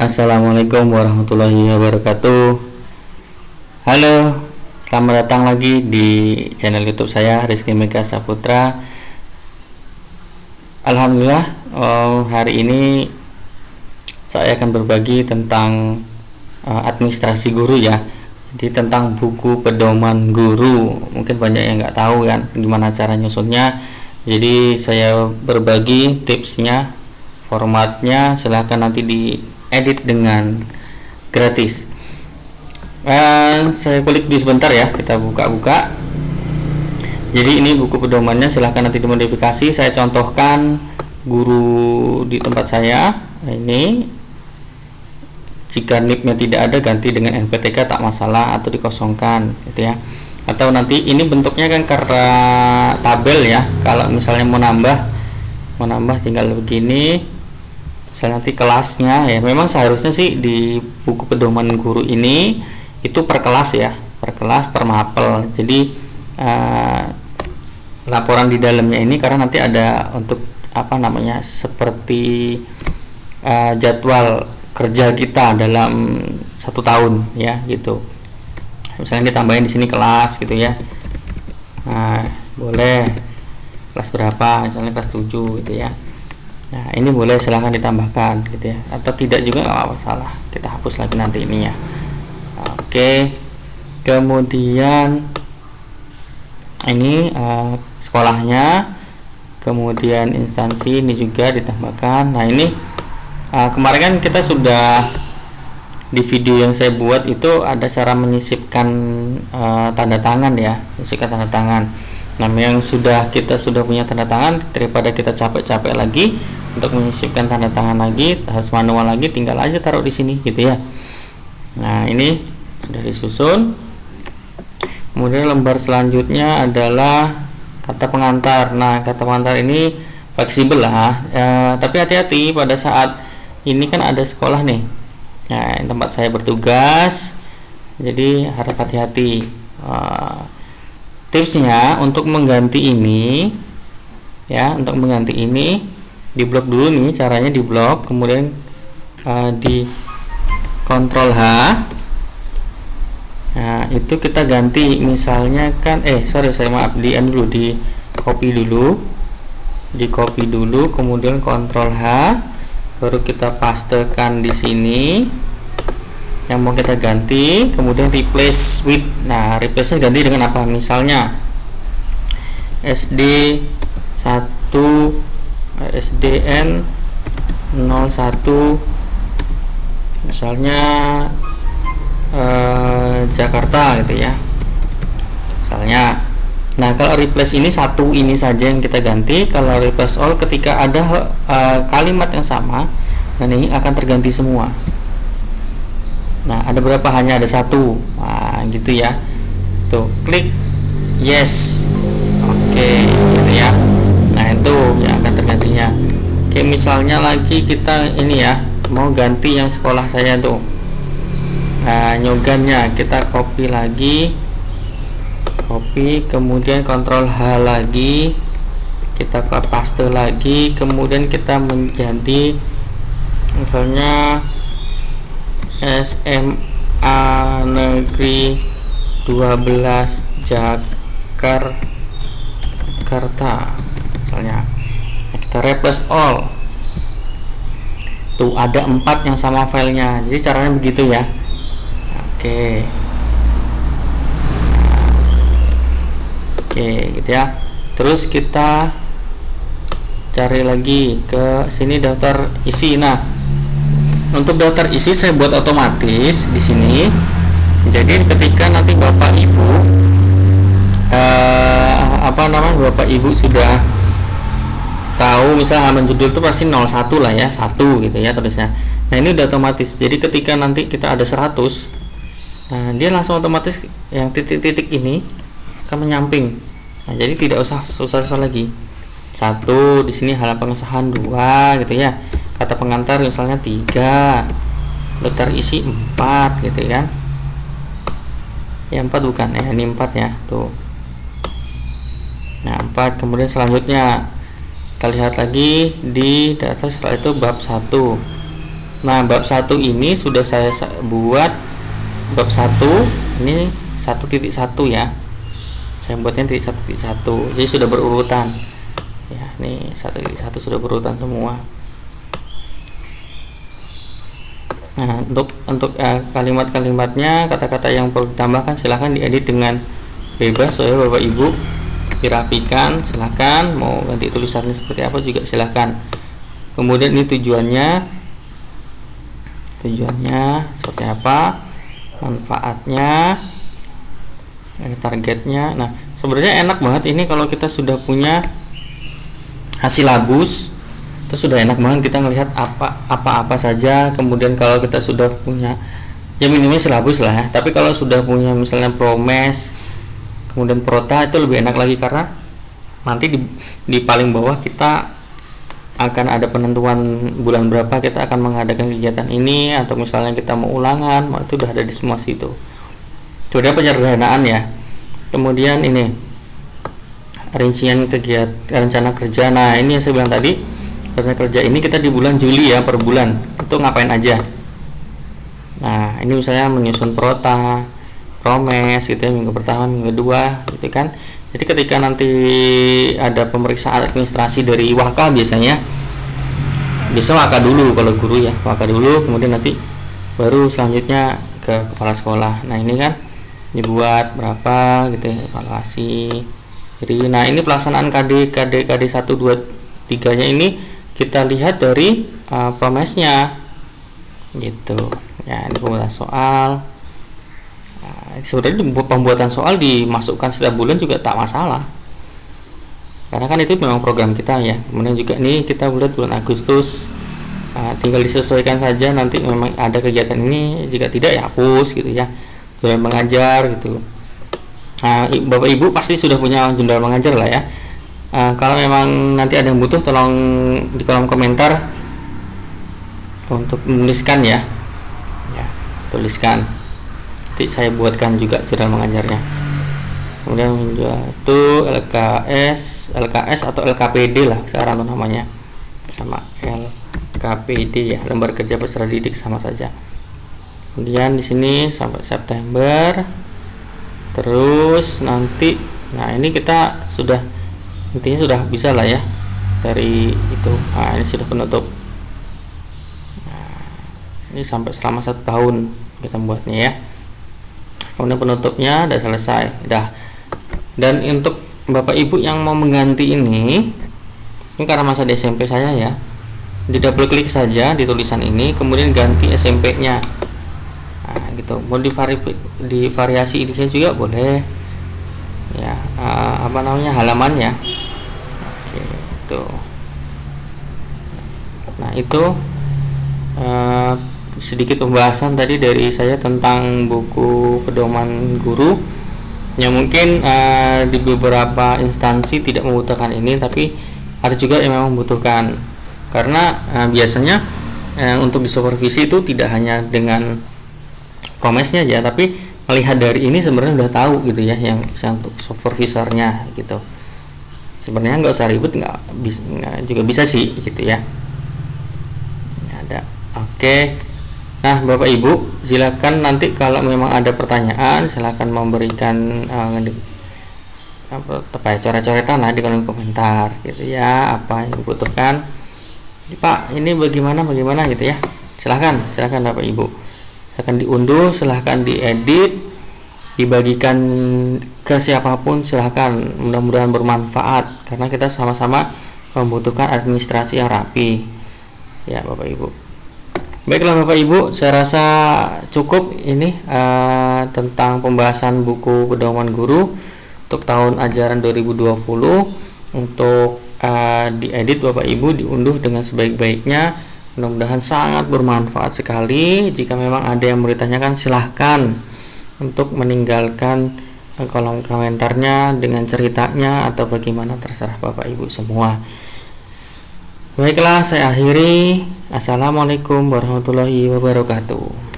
Assalamualaikum warahmatullahi wabarakatuh. Halo, selamat datang lagi di channel YouTube saya, Rizky Mega Saputra. Alhamdulillah, hari ini saya akan berbagi tentang administrasi guru ya. Jadi tentang buku pedoman guru. Mungkin banyak yang nggak tahu kan gimana cara nyusunnya. Jadi saya berbagi tipsnya, formatnya, silahkan nanti diedit dengan gratis. Saya klik di sebentar ya, kita buka-buka. Jadi ini buku pedomannya, silahkan nanti dimodifikasi. Saya contohkan guru di tempat saya. Nah, ini jika NIP-nya tidak ada, ganti dengan NPTK tak masalah, atau dikosongkan gitu ya. Atau nanti ini bentuknya kan karena tabel ya, kalau misalnya mau nambah tinggal begini. Misalnya nanti kelasnya ya, memang seharusnya sih di buku pedoman guru ini itu per kelas ya, per kelas, per mapel. Jadi laporan di dalamnya ini karena nanti ada untuk seperti jadwal kerja kita dalam 1 tahun ya gitu. Misalnya ditambahin di sini kelas gitu ya. Nah, boleh kelas berapa, misalnya kelas 7 gitu ya. Nah, ini boleh silahkan ditambahkan gitu ya, atau tidak juga nggak apa-apa, salah kita hapus lagi nanti ini ya. Oke, kemudian ini sekolahnya, kemudian instansi ini juga ditambahkan. Nah, ini kemarin kan kita sudah di video yang saya buat itu ada cara menyisipkan tanda tangan ya, menyisipkan tanda tangan. Nah, yang kita sudah punya tanda tangan, daripada kita capek-capek lagi untuk menyisipkan tanda tangan lagi, harus manual lagi, tinggal aja taruh di sini gitu ya. Nah, ini sudah disusun. Kemudian lembar selanjutnya adalah kata pengantar. Nah, kata pengantar ini fleksibel lah, tapi hati-hati pada saat ini kan ada sekolah nih. Nah, tempat saya bertugas, jadi harap hati-hati. Tipsnya untuk mengganti ini ya, untuk mengganti ini di blok dulu nih, caranya di blok, kemudian di Ctrl H. Nah, itu kita ganti, misalnya kan maaf, di copy dulu, kemudian Ctrl H, baru kita pastekan di sini yang mau kita ganti, kemudian replace with. Nah, replace nya ganti dengan apa? Misalnya SD 1 SDN 01 misalnya Jakarta gitu ya, misalnya. Nah, kalau replace ini satu ini saja yang kita ganti. Kalau replace all, ketika ada kalimat yang sama, dan ini akan terganti semua. Nah, ada berapa? Hanya ada satu. Nah, gitu ya. Tuh, klik yes. Oke, gitu ya. Nah, itu yang akan tergantinya. Oke, misalnya lagi kita ini ya, mau ganti yang sekolah saya tuh. Nah, nyogannya kita copy lagi, kemudian Ctrl H lagi, kita paste lagi, kemudian kita mengganti misalnya SMA Negeri 12 Jakarta misalnya. Nah, kita replace all. Tuh ada 4 yang sama filenya, jadi caranya begitu ya. Oke, gitu ya. Terus kita cari lagi ke sini daftar isi. Nah, untuk daftar isi saya buat otomatis di sini. Jadi ketika nanti Bapak Ibu Bapak Ibu sudah tahu, misalnya halaman judul itu pasti 01 lah ya, 1 gitu ya tulisnya. Nah, ini udah otomatis. Jadi ketika nanti kita ada 100, nah dia langsung otomatis yang titik-titik ini akan menyamping. Nah, jadi tidak usah susah-susah lagi. 1 di sini halaman pengesahan 2 gitu ya. Kata pengantar misalnya 3. Daftar isi 4 gitu kan. Ya 4 bukan ya, ini 4 ya. Tuh. Nah, 4. Kemudian selanjutnya kita lihat lagi di daftar, setelah itu bab 1. Nah, bab 1 ini sudah saya buat. Bab 1 ini 1.1 ya. Saya buatnya titik 1.1. Jadi sudah berurutan. Ya, ini 1.1 sudah berurutan semua. Nah, untuk kalimat-kalimatnya, kata-kata yang perlu ditambahkan silahkan diedit dengan bebas ya Bapak Ibu. Dirapikan, silahkan. Mau ganti tulisannya seperti apa juga silahkan. Kemudian ini tujuannya seperti apa, manfaatnya, targetnya. Nah, sebenarnya enak banget ini kalau kita sudah punya hasil labus, itu sudah enak banget kita melihat apa saja. Kemudian kalau kita sudah punya, ya minimnya silabus lah ya, tapi kalau sudah punya misalnya promes, kemudian prota, itu lebih enak lagi karena nanti di paling bawah kita akan ada penentuan bulan berapa kita akan mengadakan kegiatan ini, atau misalnya kita mau ulangan, itu udah ada di semua situ. Itu udah penyederhanaan ya. Kemudian ini rincian kegiatan rencana kerja. Nah, ini yang saya bilang tadi, rencana kerja ini kita di bulan Juli ya, per bulan itu ngapain aja. Nah, ini misalnya menyusun prota, promes gitu ya, minggu pertama, minggu kedua gitu kan. Jadi ketika nanti ada pemeriksaan administrasi dari Waka, biasa Waka dulu kalau guru ya, Waka dulu, kemudian nanti baru selanjutnya ke kepala sekolah. Nah, ini kan dibuat berapa gitu ya, evaluasi. Jadi nah, ini pelaksanaan KD 1 2 3 nya ini kita lihat dari promesnya gitu ya. Ini pembuatan soal. Sebenarnya pembuatan soal dimasukkan setiap bulan juga tak masalah, karena kan itu memang program kita ya. Kemudian juga nih kita buat bulan Agustus, tinggal disesuaikan saja, nanti memang ada kegiatan ini, jika tidak ya hapus gitu ya, jurnal mengajar gitu. Bapak Ibu pasti sudah punya jurnal mengajar lah ya. Kalau memang nanti ada yang butuh, tolong di kolom komentar untuk menuliskan ya, tuliskan. Nanti saya buatkan juga jurnal mengajarnya. Kemudian itu LKS atau LKPD lah sekarang tuh namanya, sama LKPD ya, lembar kerja peserta didik sama saja. Kemudian di sini sampai September. Terus nanti, nah ini kita sudah, intinya sudah bisa lah ya dari itu. Nah, ini sudah penutup. Nah, ini sampai selama 1 tahun kita buatnya ya. Kemudian penutupnya udah selesai, dah. Dan untuk Bapak Ibu yang mau mengganti ini karena masa di SMP saya ya, di double klik saja di tulisan ini, kemudian ganti SMP-nya. Nah, gitu. Mau divariasi ini juga boleh. Ya, halamannya. Oke, itu. Nah, itu sedikit pembahasan tadi dari saya tentang buku pedoman guru, yang mungkin di beberapa instansi tidak membutuhkan ini, tapi ada juga yang memang membutuhkan, karena biasanya untuk disupervisi itu tidak hanya dengan promesnya aja, tapi melihat dari ini sebenarnya udah tahu gitu ya, yang untuk supervisornya gitu. Sebenarnya nggak usah ribet, nggak juga bisa sih gitu ya. Ini ada. Oke. Nah, Bapak Ibu, silakan nanti kalau memang ada pertanyaan, silakan memberikan coret-coretan lah di kolom komentar gitu ya, apa yang dibutuhkan. Pak, ini bagaimana gitu ya. Silakan Bapak Ibu. Silakan diunduh, silakan diedit, dibagikan ke siapapun, silakan. Mudah-mudahan bermanfaat karena kita sama-sama membutuhkan administrasi yang rapi. Ya, Bapak Ibu. Baiklah Bapak Ibu, saya rasa cukup ini tentang pembahasan buku pedoman guru untuk tahun ajaran 2020. Untuk diedit Bapak Ibu, diunduh dengan sebaik-baiknya. Mudah-mudahan sangat bermanfaat sekali. Jika memang ada yang mau ditanyakan, silahkan untuk meninggalkan kolom komentarnya dengan ceritanya atau bagaimana, terserah Bapak Ibu semua. Baiklah, saya akhiri. Assalamualaikum warahmatullahi wabarakatuh.